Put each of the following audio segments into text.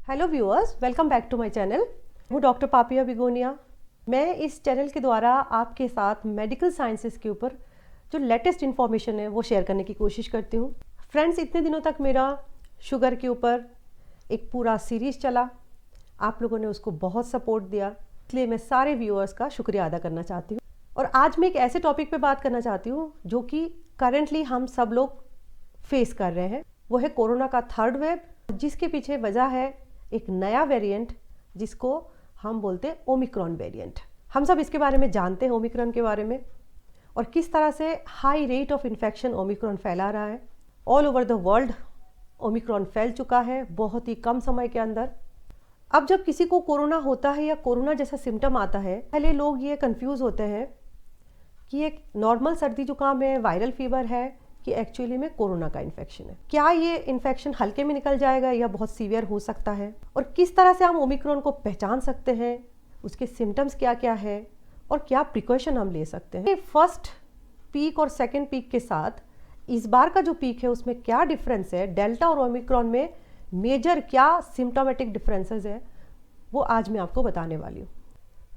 Hello viewers, welcome back to my channel. हूँ doctor Papiya Bigonia. मैं इस चैनल के द्वारा आपके साथ मेडिकल साइंसेस के ऊपर जो लेटेस्ट इन्फॉर्मेशन है वो शेयर करने की कोशिश करती हूँ। फ्रेंड्स, इतने दिनों तक मेरा शुगर के ऊपर एक पूरा सीरीज़ चला, आप लोगों ने उसको बहुत सपोर्ट दिया, इसलिए मैं सारे व्यूअर्स का शुक्रिया अदा करना चाहती हूँ। और आज मैं एक ऐसे टॉपिक पे बात करना चाहती हूँ जो कि करेंटली हम सब लोग फेस कर रहे हैं। वो है कोरोना का थर्ड वेव, जिसके पीछे वजह है एक नया वेरिएंट जिसको हम बोलते हैं ओमिक्रॉन वेरिएंट। हम सब इसके बारे में जानते हैं, ओमिक्रॉन के बारे में, और किस तरह से high rate of infection Omicron फैला रहा है। All over the world Omicron फैल चुका है बहुत ही कम समय के अंदर। अब जब किसी को कोरोना होता है या कोरोना जैसा सिम्टम आता है, पहले लोग ये कंफ्यूज होते हैं कि एक नॉर्मल सर्दी जुकाम है, वायरल फीवर है, कि एक्चुअली में कोरोना का इन्फेक्शन है। क्या ये इन्फेक्शन हल्के में निकल जाएगा या बहुत सीवियर हो सकता है, और किस तरह से हम ओमिक्रॉन को पहचान सकते हैं, उसके सिम्टम्स क्या क्या है और क्या प्रिकॉशन हम ले सकते हैं। फर्स्ट पीक और सेकेंड पीक के साथ इस बार का जो पीक है उसमें क्या डिफरेंस है, डेल्टा और ओमिक्रॉन में मेजर क्या सिम्टोमेटिक डिफरेंसेस है, वो आज मैं आपको बताने वाली हूँ।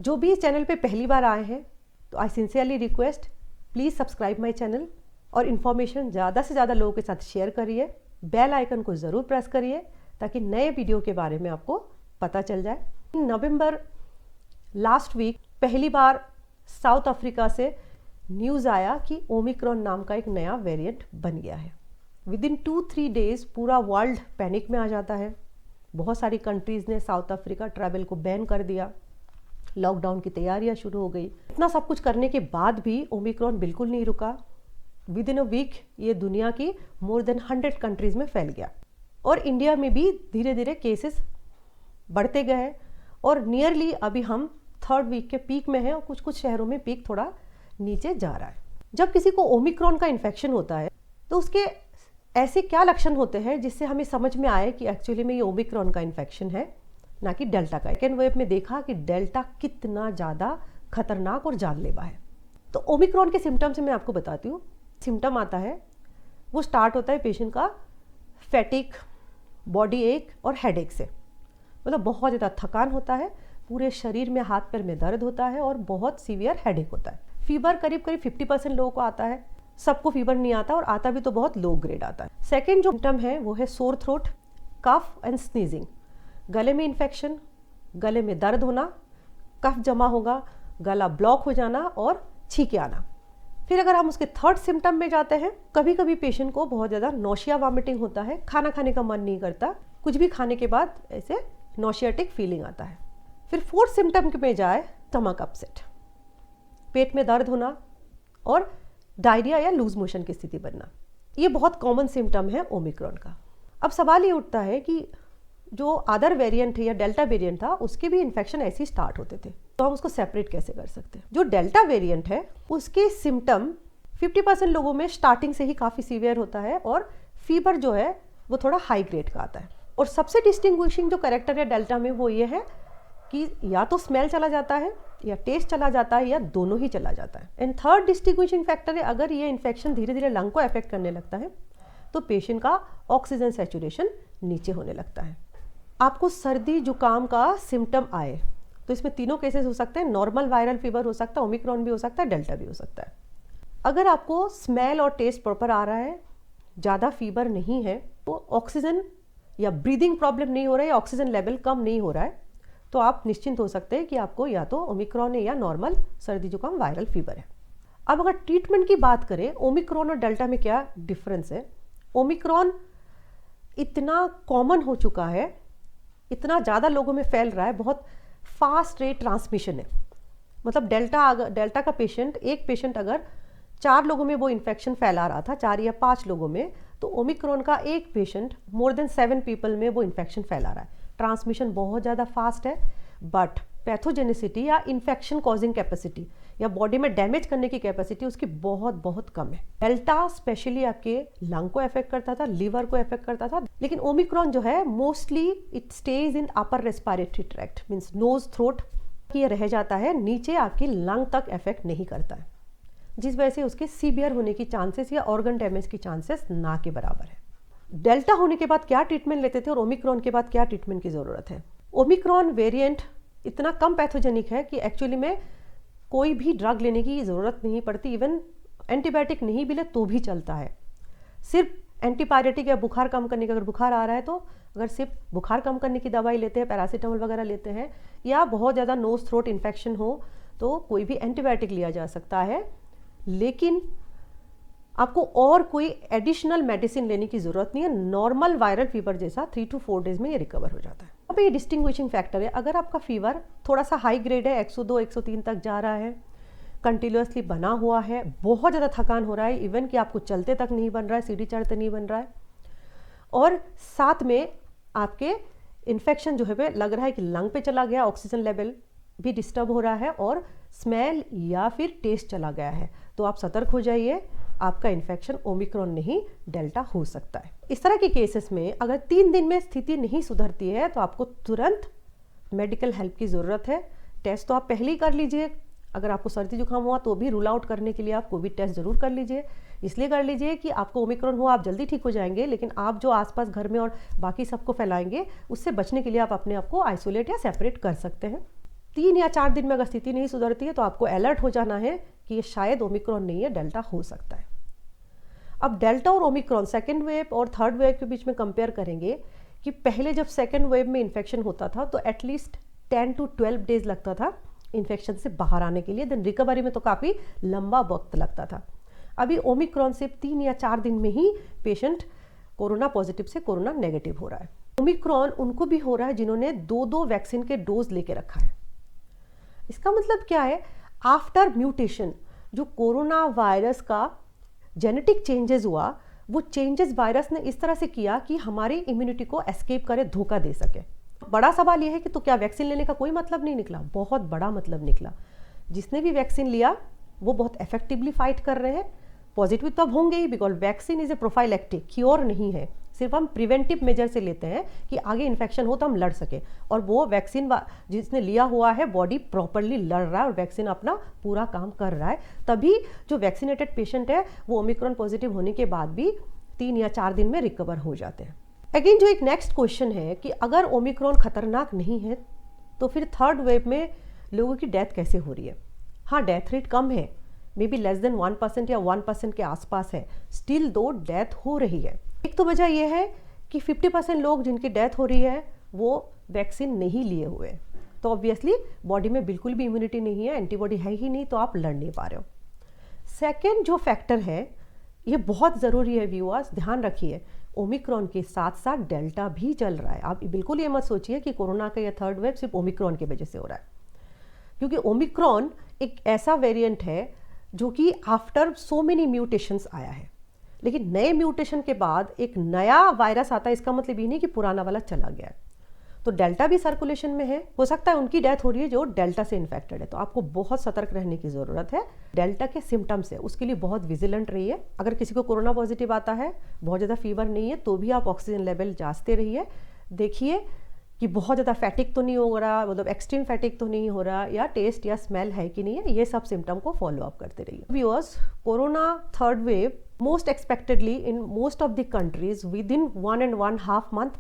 जो भी इस चैनल पे पहली बार आए हैं तो I sincerely request, please subscribe my channel और इन्फॉर्मेशन ज़्यादा से ज़्यादा लोगों के साथ शेयर करिए। बेल आइकन को ज़रूर प्रेस करिए ताकि नए वीडियो के बारे में आपको पता चल जाए। नवंबर लास्ट वीक पहली बार साउथ अफ्रीका से न्यूज़ आया कि ओमिक्रॉन नाम का एक नया वेरिएंट बन गया है। विद इन 2-3 डेज़ पूरा वर्ल्ड पैनिक में आ जाता है। बहुत सारी कंट्रीज़ ने साउथ अफ्रीका ट्रैवल को बैन कर दिया, लॉकडाउन की तैयारियां शुरू हो गई। इतना सब कुछ करने के बाद भी ओमिक्रॉन बिल्कुल नहीं रुका। विद इन अ वीक ये दुनिया की मोर देन 100 कंट्रीज़ में फैल गया, और इंडिया में भी धीरे धीरे केसेस बढ़ते गए और नियरली अभी हम थर्ड वीक के पीक में हैं, और कुछ कुछ शहरों में पीक थोड़ा नीचे जा रहा है। जब किसी को ओमिक्रॉन का इन्फेक्शन होता है तो उसके ऐसे क्या लक्षण होते हैं जिससे हमें समझ में आए कि एक्चुअली में ये ओमिक्रॉन का इन्फेक्शन है, ना कि डेल्टा का। सेकेंड वेव में देखा कि डेल्टा कितना ज़्यादा खतरनाक और जानलेवा है। तो ओमिक्रॉन के सिम्टम्स मैं आपको बताती हूँ। सिम्टम आता है, वो स्टार्ट होता है पेशेंट का फैटिक, बॉडी एक और हेडेक से। मतलब बहुत ज़्यादा थकान होता है, पूरे शरीर में हाथ पैर में दर्द होता है और बहुत सीवियर हेडेक होता है। फीवर करीब 50% लोगों को आता है। सबको फीवर नहीं आता, और आता भी तो बहुत लो ग्रेड आता है। सेकेंड जो सिम्टम है वो है sore throat, cough and sneezing. गले में इन्फेक्शन, गले में दर्द होना, कफ जमा होगा, गला ब्लॉक हो जाना और छींके आना। फिर अगर हम उसके थर्ड सिम्टम में जाते हैं, कभी कभी पेशेंट को बहुत ज़्यादा नोशिया वॉमिटिंग होता है, खाना खाने का मन नहीं करता, कुछ भी खाने के बाद ऐसे नोशियाटिक फीलिंग आता है। फिर फोर्थ सिम्टम में जाए, स्टमक अपसेट, पेट में दर्द होना और डायरिया या लूज मोशन की स्थिति बनना। ये बहुत कॉमन सिम्टम है ओमिक्रॉन का। अब सवाल ये उठता है कि जो अदर वेरिएंट है या डेल्टा वेरिएंट था, उसके भी इन्फेक्शन ऐसे ही स्टार्ट होते थे, तो हम उसको सेपरेट कैसे कर सकते हैं। जो डेल्टा वेरिएंट है उसके सिम्टम 50% लोगों में स्टार्टिंग से ही काफ़ी सीवियर होता है, और फीवर जो है वो थोड़ा हाई ग्रेड का आता है। और सबसे डिस्टिंग्विशिंग जो कैरेक्टर है डेल्टा में वो ये है कि या तो स्मेल चला जाता है या टेस्ट चला जाता है या दोनों ही चला जाता है। एंड थर्ड डिस्टिंग्विशिंग फैक्टर है, अगर ये इन्फेक्शन धीरे धीरे लंग को अफेक्ट करने लगता है तो पेशेंट का ऑक्सीजन सैचुरेशन नीचे होने लगता है। आपको सर्दी जुकाम का सिम्टम आए तो इसमें तीनों केसेस हो सकते हैं। नॉर्मल वायरल फीवर हो सकता है, ओमिक्रॉन भी हो सकता है, डेल्टा भी हो सकता है। अगर आपको स्मेल और टेस्ट प्रॉपर आ रहा है, ज़्यादा फीवर नहीं है, तो ऑक्सीजन या ब्रीदिंग प्रॉब्लम नहीं हो रहा है, ऑक्सीजन लेवल कम नहीं हो रहा है, तो आप निश्चिंत हो सकते हैं कि आपको या तो ओमिक्रॉन है या नॉर्मल सर्दी जुकाम वायरल फीवर है। अब अगर ट्रीटमेंट की बात करें, ओमिक्रॉन और डेल्टा में क्या डिफरेंस है। ओमिक्रॉन इतना कॉमन हो चुका है, इतना ज़्यादा लोगों में फैल रहा है, बहुत फास्ट रेट ट्रांसमिशन है। मतलब डेल्टा का पेशेंट, एक पेशेंट अगर 4 लोगों में वो इन्फेक्शन फैला रहा था, 4 या 5 लोगों में, तो ओमिक्रॉन का एक पेशेंट मोर देन 7 पीपल में वो इन्फेक्शन फैला रहा है। ट्रांसमिशन बहुत ज़्यादा फास्ट है, बट पैथोजेनिसिटी या इन्फेक्शन कॉजिंग कैपेसिटी या बॉडी में डैमेज करने की कैपेसिटी उसकी बहुत बहुत कम है। डेल्टा स्पेशली आपके लंग को अफेक्ट करता था, लीवर को अफेक्ट करता था, लेकिन ओमिक्रॉन जो है mostly it stage in upper respiratory tract, means nose throat, ये रह जाता है, नीचे आपकी लंग तक अफेक्ट नहीं करता है, जिस वजह से उसके सीवियर होने की चांसेस या ऑर्गन डैमेज की चांसेस ना के बराबर है। डेल्टा होने के बाद क्या ट्रीटमेंट लेते थे और ओमिक्रॉन के बाद क्या ट्रीटमेंट की ज़रूरत है। ओमिक्रॉन वेरिएंट इतना कम पैथोजेनिक है कि एक्चुअली में कोई भी ड्रग लेने की ज़रूरत नहीं पड़ती, इवन एंटीबायोटिक नहीं भी ले तो भी चलता है। सिर्फ एंटीपायरेटिक या बुखार कम करने का, अगर बुखार आ रहा है तो अगर सिर्फ बुखार कम करने की दवाई लेते हैं, पैरासीटामोल वगैरह लेते हैं, या बहुत ज़्यादा नोज थ्रोट इन्फेक्शन हो तो कोई भी एंटीबायोटिक लिया जा सकता है, लेकिन आपको और कोई एडिशनल मेडिसिन लेने की ज़रूरत नहीं है। नॉर्मल वायरल फीवर जैसा 3 to 4 डेज में ये रिकवर हो जाता है। अब ये डिस्टिंग्विशिंग फैक्टर है, अगर आपका फीवर थोड़ा सा हाई ग्रेड है, 102 103 तक जा रहा है, कंटिन्यूसली बना हुआ है, बहुत ज़्यादा थकान हो रहा है, इवन कि आपको चलते तक नहीं बन रहा है, सीढ़ी चढ़ते नहीं बन रहा है, और साथ में आपके इन्फेक्शन जो है लग रहा है कि लंग पे चला गया, ऑक्सीजन लेवल भी डिस्टर्ब हो रहा है और स्मेल या फिर टेस्ट चला गया है, तो आप सतर्क हो जाइए, आपका इन्फेक्शन ओमिक्रॉन नहीं डेल्टा हो सकता है। इस तरह के केसेस में अगर 3 दिन में स्थिति नहीं सुधरती है तो आपको तुरंत मेडिकल हेल्प की ज़रूरत है। टेस्ट तो आप पहले ही कर लीजिए, अगर आपको सर्दी जुकाम हुआ तो भी रूल आउट करने के लिए आप कोविड टेस्ट जरूर कर लीजिए। इसलिए कर लीजिए कि आपको ओमिक्रॉन हुआ, आप जल्दी ठीक हो जाएंगे, लेकिन आप जो आसपास घर में और बाकी सबको फैलाएंगे उससे बचने के लिए आप अपने आप को आइसोलेट या सेपरेट कर सकते हैं। 3 या 4 दिन में अगर स्थिति नहीं सुधरती है तो आपको अलर्ट हो जाना है कि ये शायद ओमिक्रॉन नहीं है, डेल्टा हो सकता है। अब डेल्टा और ओमिक्रॉन सेकेंड वेव और थर्ड वेव के बीच में कंपेयर करेंगे कि पहले जब सेकेंड वेव में इन्फेक्शन होता था तो एटलीस्ट 10 to 12 डेज लगता था इन्फेक्शन से बाहर आने के लिए, देन रिकवरी में तो काफ़ी लंबा वक्त लगता था। अभी ओमिक्रॉन से 3 या 4 दिन में ही पेशेंट कोरोना पॉजिटिव से कोरोना नेगेटिव हो रहा है। ओमिक्रॉन उनको भी हो रहा है जिन्होंने 2 वैक्सीन के डोज लेके रखा है। इसका मतलब क्या है, आफ्टर म्यूटेशन जो कोरोना वायरस का जेनेटिक चेंजेस हुआ, वो चेंजेस वायरस ने इस तरह से किया कि हमारी इम्यूनिटी को एस्केप करे, धोखा दे सके। बड़ा सवाल यह है कि तो क्या वैक्सीन लेने का कोई मतलब नहीं निकला? बहुत बड़ा मतलब निकला। जिसने भी वैक्सीन लिया वो बहुत इफेक्टिवली फाइट कर रहे हैं। पॉजिटिव तो अब होंगे ही, because vaccine is a prophylactic, cure नहीं है, सिर्फ हम प्रिवेंटिव मेजर से लेते हैं कि आगे इन्फेक्शन हो तो हम लड़ सके। और वो वैक्सीन जिसने लिया हुआ है बॉडी प्रॉपरली लड़ रहा है और वैक्सीन अपना पूरा काम कर रहा है, तभी जो वैक्सीनेटेड पेशेंट है वो ओमिक्रॉन पॉजिटिव होने के बाद भी 3 या 4 दिन में रिकवर हो जाते हैं। अगेन जो एक नेक्स्ट क्वेश्चन है कि अगर ओमिक्रॉन खतरनाक नहीं है तो फिर थर्ड वेव में लोगों की डेथ कैसे हो रही है? हाँ, डेथ रेट कम है, मे बी लेस देन 1% या 1% के आसपास है, स्टिल दो डेथ हो रही है। एक तो वजह यह है कि 50% लोग जिनकी डेथ हो रही है वो वैक्सीन नहीं लिए हुए, तो ऑब्वियसली बॉडी में बिल्कुल भी इम्यूनिटी नहीं है, एंटीबॉडी है ही नहीं, तो आप लड़ नहीं पा रहे हो। सेकेंड जो फैक्टर है, ये बहुत ज़रूरी है व्यूअर्स, ध्यान रखिए, ओमिक्रॉन के साथ साथ डेल्टा भी चल रहा है। आप बिल्कुल ये मत सोचिए कि कोरोना का यह थर्ड वेव सिर्फ ओमिक्रॉन की वजह से हो रहा है, क्योंकि ओमिक्रॉन एक ऐसा वेरिएंट है जो कि आफ्टर सो मेनी म्यूटेशंस आया है। लेकिन नए म्यूटेशन के बाद एक नया वायरस आता है, इसका मतलब ये नहीं कि पुराना वाला चला गया है। तो डेल्टा भी सर्कुलेशन में है, हो सकता है उनकी डेथ हो रही है जो डेल्टा से इन्फेक्टेड है, तो आपको बहुत सतर्क रहने की ज़रूरत है। डेल्टा के सिम्टम्स है उसके लिए बहुत विजिलेंट रहिए। अगर किसी को कोरोना पॉजिटिव आता है, बहुत ज़्यादा फीवर नहीं है, तो भी आप ऑक्सीजन लेवल जांचते रहिए, देखिए कि बहुत ज़्यादा फैटिक तो नहीं हो रहा, मतलब एक्सट्रीम फैटिक तो नहीं हो रहा, या टेस्ट या स्मेल है कि नहीं है, ये सब सिम्टम को फॉलो अप करते रहिए। Viewers, corona third wave most expectedly in most of the countries with in 1.5 month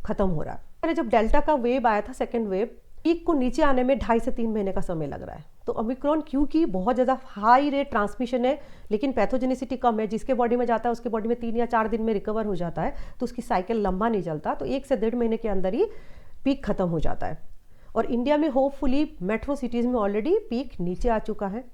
खत्म हो रहा है। अरे जब डेल्टा का वेव आया था, सेकेंड वेव, पीक को नीचे आने में 2.5 से 3 महीने का समय लग रहा है। तो ओमिक्रॉन क्योंकि बहुत ज़्यादा हाई रेट ट्रांसमिशन है लेकिन पैथोजेनिसिटी कम है, जिसके बॉडी में जाता है उसके बॉडी में 3 या 4 दिन में रिकवर हो जाता है, तो उसकी साइकिल लंबा नहीं चलता, तो 1 से 1.5 महीने के अंदर ही पीक खत्म हो जाता है। और इंडिया में होपफुली मेट्रो सिटीज़ में ऑलरेडी पीक नीचे आ चुका है,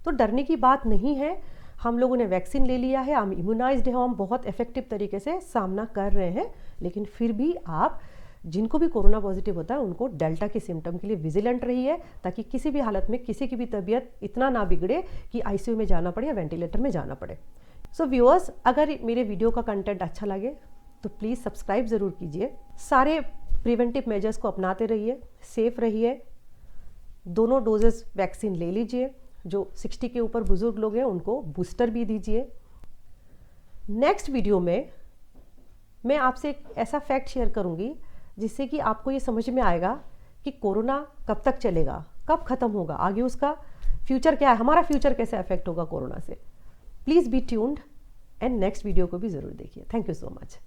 तो डरने की बात नहीं है। हम लोगों ने वैक्सीन ले लिया है, हम इम्यूनाइज्ड हैं, हम बहुत इफेक्टिव तरीके से सामना कर रहे हैं। लेकिन फिर भी आप जिनको भी कोरोना पॉजिटिव होता है उनको डेल्टा के सिम्टम के लिए विजिलेंट रहिए, ताकि किसी भी हालत में किसी की भी तबीयत इतना ना बिगड़े कि आईसीयू में जाना पड़े या वेंटिलेटर में जाना पड़े। सो व्यूअर्स, अगर मेरे वीडियो का कंटेंट अच्छा लगे तो प्लीज़ सब्सक्राइब ज़रूर कीजिए। सारे प्रिवेंटिव मेजर्स को अपनाते रहिए, सेफ रहिए, दोनों डोजेस वैक्सीन ले लीजिए। जो 60 के ऊपर बुजुर्ग लोग हैं उनको बूस्टर भी दीजिए। नेक्स्ट वीडियो में मैं आपसे एक ऐसा फैक्ट शेयर करूंगी जिससे कि आपको ये समझ में आएगा कि कोरोना कब तक चलेगा, कब खत्म होगा, आगे उसका फ्यूचर क्या है, हमारा फ्यूचर कैसे अफेक्ट होगा कोरोना से। Please be tuned and next video को भी ज़रूर देखिए। Thank you so much.